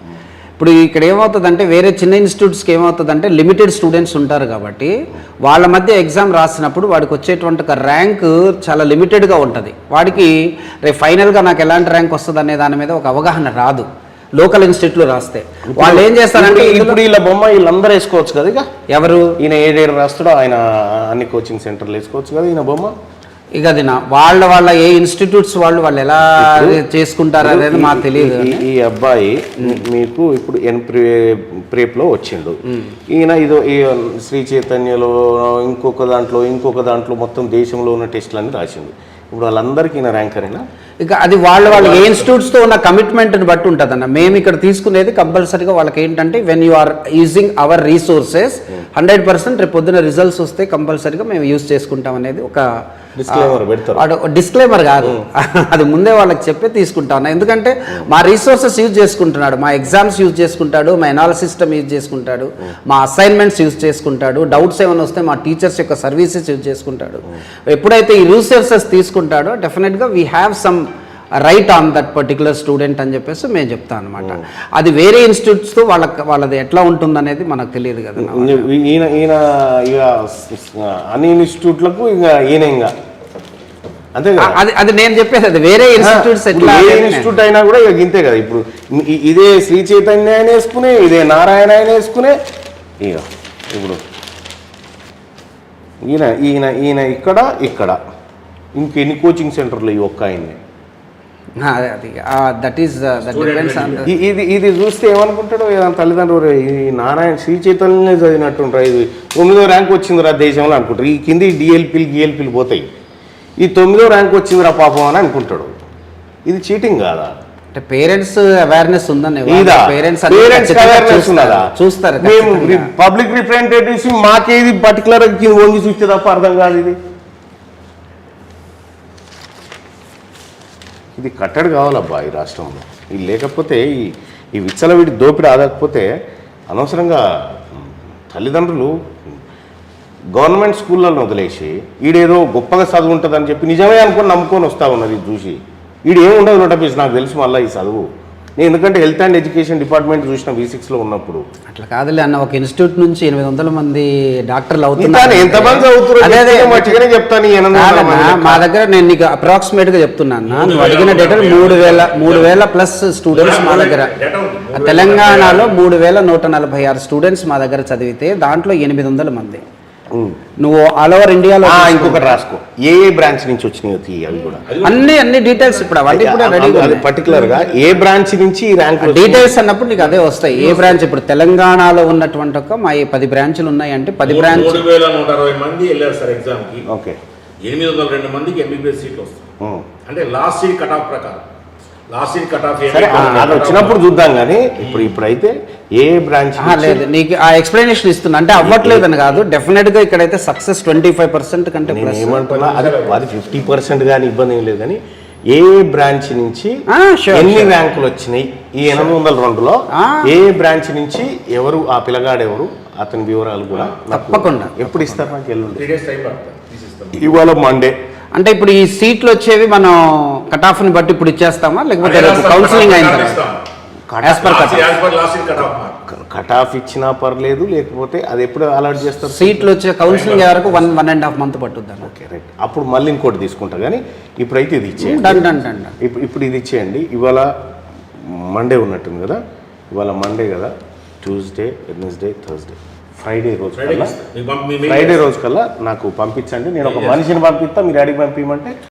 ఇప్పుడు ఇక్కడ ఏమవుతుందంటే వేరే చిన్న ఇన్స్టిట్యూట్స్కి ఏమవుతుందంటే లిమిటెడ్ స్టూడెంట్స్ ఉంటారు కాబట్టి వాళ్ళ మధ్య ఎగ్జామ్ రాసినప్పుడు వాడికి వచ్చేటువంటి ఒక ర్యాంక్ చాలా లిమిటెడ్గా ఉంటుంది. వాడికి రేపు ఫైనల్గా నాకు ఎలాంటి ర్యాంక్ వస్తుంది అనే దాని మీద ఒక అవగాహన రాదు. లోకల్ ఇన్స్టిట్యూట్లో రాస్తే వాళ్ళు ఏం చేస్తారంటే ఇప్పుడు వీళ్ళ బొమ్మ వీళ్ళందరూ వేసుకోవచ్చు కదా. ఇక ఎవరు ఈయన ఏడేడు రాస్తాడో ఆయన అన్ని కోచింగ్ సెంటర్లు వేసుకోవచ్చు కదా ఈయన బొమ్మ. ఇక అది వాళ్ళ ఏ ఇన్స్టిట్యూట్స్ వాళ్ళు ఎలా చేసుకుంటారు అనేది మాకు తెలియదు. ఈ అబ్బాయి మీకు ఇప్పుడు ప్రేప్లో వచ్చిండు, ఈయన ఈ శ్రీ చైతన్యలో ఇంకొక దాంట్లో మొత్తం దేశంలో ఉన్న టెస్టులన్నీ రాసిండు. ఇప్పుడు వాళ్ళందరికీ ఈయన ర్యాంకరేనా? ఇక అది వాళ్ళ ఏ ఇన్స్టిట్యూట్స్తో ఉన్న కమిట్మెంట్ని బట్టి ఉంటుంది అన్న. మేము ఇక్కడ తీసుకునేది కంపల్సరీగా వాళ్ళకి ఏంటంటే when you are using our resources 100% రేపు పొద్దున రిజల్ట్స్ వస్తే కంపల్సరీగా మేము యూజ్ చేసుకుంటాం అనేది ఒక డిస్క్లైమర్ కాదు, అది ముందే వాళ్ళకి చెప్పి తీసుకుంటాం. ఎందుకంటే మా రీసోర్సెస్ యూజ్ చేసుకుంటున్నాడు, మా ఎగ్జామ్స్ యూజ్ చేసుకుంటాడు, మా ఎనాలిసిస్ సిస్టమ్ యూజ్ చేసుకుంటాడు, మా అసైన్మెంట్స్ యూజ్ చేసుకుంటాడు, డౌట్స్ ఏమైనా వస్తే మా టీచర్స్ యొక్క సర్వీసెస్ యూజ్ చేసుకుంటాడు. ఎప్పుడైతే ఈ రీసోర్సెస్ తీసుకుంటాడో డెఫినెట్గా we have some right on that particular student అని చెప్పేసి మేము చెప్తాం అనమాట. అది వేరే ఇన్స్టిట్యూట్స్తో వాళ్ళది ఎట్లా ఉంటుందనేది మనకు తెలియదు కదా. ఈయన ఇక అన్ని ఇన్స్టిట్యూట్లకు ఈయన ఇంకా అంతే కదా. అది నేను చెప్పేది అది వేరే ఇన్స్టిట్యూట్స్ ఎట్లా ఇన్స్టిట్యూట్ అయినా కూడా ఇక ఇంతే కదా. ఇప్పుడు ఇదే శ్రీ చైతన్య ఆయన వేసుకునే, ఇదే నారాయణ ఆయన వేసుకునే, ఇక ఇప్పుడు ఈయన ఇక్కడ ఇంకెన్ని కోచింగ్ సెంటర్లు ఈ ఒక్క ఆయన్ని ఇది చూస్తే ఏమనుకుంటాడో తల్లిదండ్రులు ఈ నారాయణ శ్రీ చైతన్యనే చదివినట్టుంటారు. ఇది 9వ ర్యాంక్ వచ్చిందిరా దేశంలో అనుకుంటారు. ఈ కింది డిఎల్పీలు పోతాయి, ఈ 9వ ర్యాంక్ వచ్చిందిరా పాపం అని అనుకుంటాడు. ఇది చీటింగ్ కాదా? అంటే పేరెంట్స్ అవేర్నెస్ ఉందని చూస్తారు. మేము పబ్లిక్ రిప్రజెంటేటివ్స్ మాకేది పర్టికులర్ వంగి చూస్తే తప్ప అర్థం కాదు. ఇది కట్టడి కావాలబ్బా ఈ రాష్ట్రంలో. ఇది లేకపోతే ఈ విచ్చలవిడి దోపిడి ఆగకపోతే అనవసరంగా తల్లిదండ్రులు గవర్నమెంట్ స్కూళ్ళను వదిలేసి ఈడేదో గొప్పగా చదువు ఉంటుందని చెప్పి నిజమే అనుకుని నమ్ముకొని వస్తా ఉన్నది ఇది చూసి ఈడు ఏమి ఉండదు నోటపీస్ నాకు తెలుసు మళ్ళీ ఈ చదువు నేను ఎందుకంటే హెల్త్ అండ్ ఎడ్యుకేషన్ డిపార్ట్మెంట్ చూసిన V6లో ఉన్నప్పుడు అట్లా కాదులే అన్న, ఒక ఇన్స్టిట్యూట్ నుంచి 800 మంది డాక్టర్లు ఇంత అవుతున్నారు. ఎంతమంది చదువుతున్నారు అదే, అదే. మంచిగానే చెప్తాను ఈ 800 కాదన్నా, మంది. మా దగ్గర నేను నీకు అప్రాక్సిమేట్ గా చెప్తున్నాను నువ్వు అడిగిన డేటా 3,000 ప్లస్ స్టూడెంట్స్ మా దగ్గర, తెలంగాణలో 3,146 స్టూడెంట్స్ మా దగ్గర చదివితే దాంట్లో 800 మంది. నువ్వు ఆల్ ఓవర్ ఇండియాలో ఇంకొకటి రాసుకో ఏ బ్రాంచ్ నుంచి వచ్చినాయి అవి కూడా అన్ని డీటెయిల్స్ ఇప్పుడు అవన్నీ కూడా రెడీగా అది పర్టికులర్ గా ఏ బ్రాంచ్ నుంచి ఈ ర్యాంక్ డీటెయిల్స్ అన్నప్పుడు నీకు అదే వస్తాయి. ఏ బ్రాంచ్ ఇప్పుడు తెలంగాణలో ఉన్నటువంటి ఒక మా 10 బ్రాంచ్లు ఉన్నాయి, 10 బ్రాంచ్ 3,160 మంది వెళ్ళారు సార్ ఎగ్జామ్ కి. ఓకే 802 మందికి MBBS సీట్లు వస్తాయి. అంటే లాస్ట్ సీట్ కట్ ఆఫ్ ప్రకారం లాస్ట్ సీట్ కట్ ఆఫ్ సరే అది వచ్చినప్పుడు చూద్దాం కానీ ఇప్పుడైతే ఏ బ్రాంచ్ లేదు నీకు ఆ ఎక్స్ప్లెనేషన్ ఇస్తున్నా అంటే అవ్వట్లేదని కాదు, డెఫినెట్ గా ఇక్కడైతే సక్సెస్ 25% కంటే నేను ప్లస్. ఏమంటున్నా అది 50% కానీ ఇబ్బంది ఏం లేదు కానీ ఏ బ్రాంచ్ నుంచి sure, ఎన్ని sure. ర్యాంకులు వచ్చినాయి ఈ 802లో ఏ బ్రాంచ్ నుంచి ఎవరు ఆ పిల్లగాడు ఎవరు అతని వివరాలు కూడా నాకు తప్పకుండా. ఎప్పుడు ఇస్తారు నాకు ఎల్లుండి 3 days టైం పడుతుంది తీసిస్తాం. ఇవాళ మండే అంటే ఇప్పుడు ఈ సీట్లు వచ్చేవి మనం కట్ ఆఫ్ ని బట్టి ఇప్పుడు ఇచ్చేస్తామా లేకపోతే కౌన్సిలింగ్ అయిన తర్వాత As per cut off. Last seat cut off cut off ఇచ్చినా పర్లేదు లేకపోతే అది ఎప్పుడు అలర్ట్ చేస్తారు సీట్లు వచ్చే కౌన్సిలింగ్ వరకు 1.5 month పట్టుద్ది అన్న. ఓకే రైట్ అప్పుడు మళ్ళీ ఇంకోటి తీసుకుంటా కానీ ఇప్పుడైతే ఇది ఇచ్చేయండి డన్ డన్ డన్ డన్. ఇప్పుడు ఇది ఇచ్చేయండి ఇవాళ మండే ఉన్నట్టుంది కదా ఇవాళ మండే కదా ట్యూస్డే వెడ్నెస్డే థర్స్డే ఫ్రైడే రోజు కల్లా నాకు పంపించండి నేను ఒక మనిషిని పంపిస్తా మీరు అడిగి పంపించమంటే